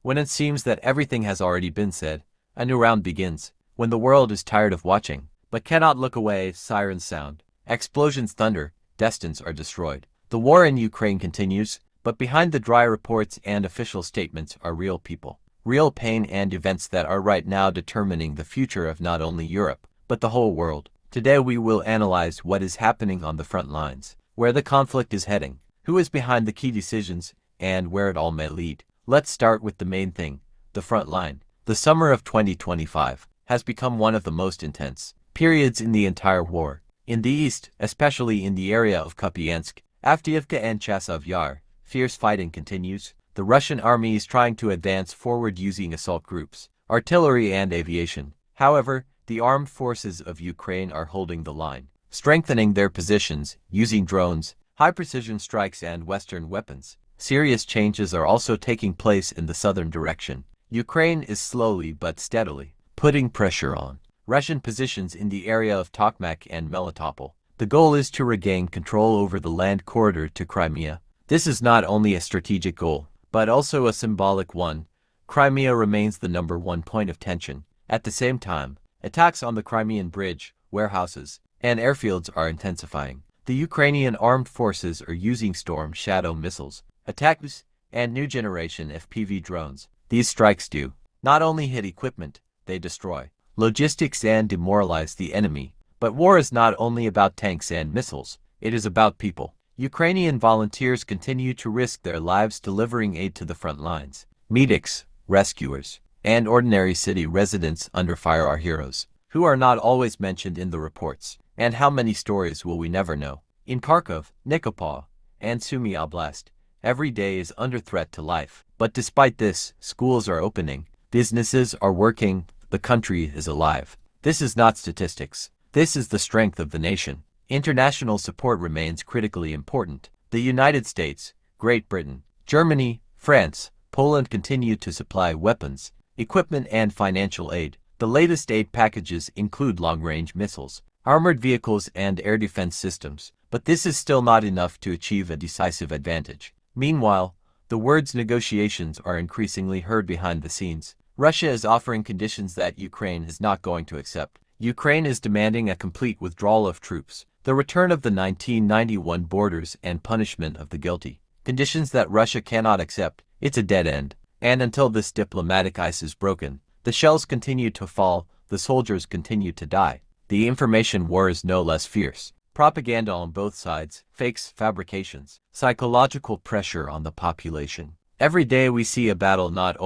When it seems that everything has already been said, a new round begins. When the world is tired of watching, but cannot look away, sirens sound, explosions thunder, destinies are destroyed. The war in Ukraine continues, but behind the dry reports and official statements are real people, real pain and events that are right now determining the future of not only Europe, but the whole world. Today we will analyze what is happening on the front lines, where the conflict is heading, who is behind the key decisions, and where it all may lead. Let's start with the main thing, the front line. The summer of 2025 has become one of the most intense periods in the entire war. In the east, especially in the area of Kupiansk, Avdiivka and Chasiv Yar, fierce fighting continues. The Russian army is trying to advance forward using assault groups, artillery and aviation. However, the armed forces of Ukraine are holding the line, strengthening their positions, using drones, high-precision strikes and Western weapons. Serious changes are also taking place in the southern direction. Ukraine is slowly but steadily putting pressure on Russian positions in the area of Tokmak and Melitopol. The goal is to regain control over the land corridor to Crimea. This is not only a strategic goal, but also a symbolic one. Crimea remains the #1 point of tension. At the same time, attacks on the Crimean bridge, warehouses, and airfields are intensifying. The Ukrainian armed forces are using Storm Shadow missiles, attacks, and new generation FPV drones. These strikes do not only hit equipment, they destroy logistics and demoralize the enemy. But war is not only about tanks and missiles, it is about people. Ukrainian volunteers continue to risk their lives delivering aid to the front lines. Medics, rescuers, and ordinary city residents under fire are heroes, who are not always mentioned in the reports. And how many stories will we never know? In Kharkov, Nikopol, and Sumy Oblast, every day is under threat to life. But despite this, schools are opening, businesses are working, the country is alive. This is not statistics. This is the strength of the nation. International support remains critically important. The United States, Great Britain, Germany, France, Poland continue to supply weapons, equipment and financial aid. The latest aid packages include long-range missiles, armored vehicles and air defense systems. But this is still not enough to achieve a decisive advantage. Meanwhile, the words negotiations are increasingly heard behind the scenes. Russia is offering conditions that Ukraine is not going to accept. Ukraine is demanding a complete withdrawal of troops, the return of the 1991 borders and punishment of the guilty. Conditions that Russia cannot accept. It's a dead end. And until this diplomatic ice is broken, the shells continue to fall, the soldiers continue to die. The information war is no less fierce. Propaganda on both sides, fakes, fabrications, psychological pressure on the population. Every day we see a battle not